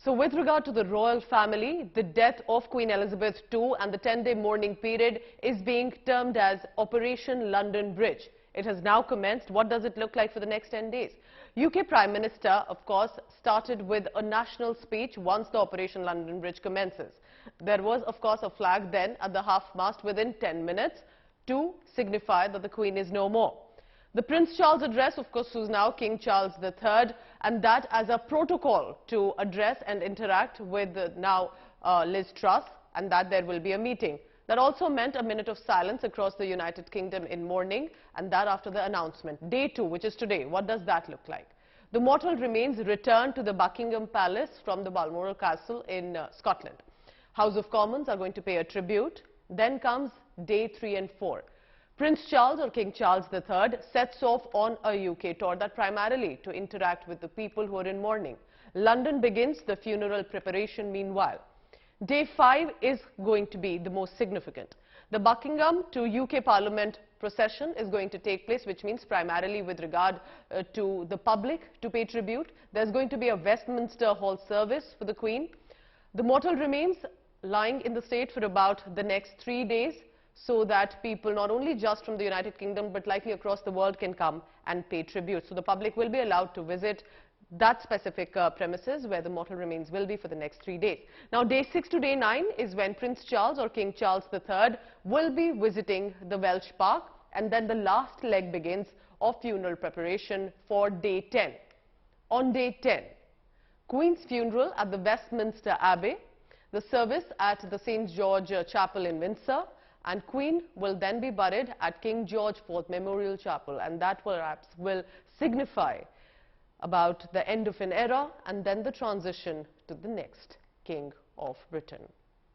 So with regard to the royal family, the death of Queen Elizabeth II and the 10-day mourning period is being termed as Operation London Bridge. It has now commenced. What does it look like for the next 10 days? UK Prime Minister, of course, started with a national speech once the Operation London Bridge commences. There was, of course, a flag then at the half-mast within 10 minutes to signify that the Queen is no more. The Prince Charles address, of course, who's now King Charles III, and that as a protocol to address and interact with now Liz Truss, and that there will be a meeting. That also meant a minute of silence across the United Kingdom in mourning, and that after the announcement. Day 2, which is today, what does that look like? The mortal remains returned to the Buckingham Palace from the Balmoral Castle in Scotland. House of Commons are going to pay a tribute. Then comes day 3 and 4. Prince Charles or King Charles III sets off on a UK tour that primarily to interact with the people who are in mourning. London begins the funeral preparation meanwhile. Day 5 is going to be the most significant. The Buckingham to UK Parliament procession is going to take place, which means primarily with regard to the public to pay tribute. There's going to be a Westminster Hall service for the Queen. The mortal remains lying in the state for about the next 3 days, so that people not only just from the United Kingdom but likely across the world can come and pay tribute. So the public will be allowed to visit that specific premises where the mortal remains will be for the next 3 days. Now day 6 to day 9 is when Prince Charles or King Charles III will be visiting the Welsh Park, and then the last leg begins of funeral preparation for day 10. On day 10, Queen's funeral at the Westminster Abbey, the service at the St. George Chapel in Windsor, and Queen will then be buried at King George IV Memorial Chapel, and that perhaps will signify about the end of an era and then the transition to the next King of Britain.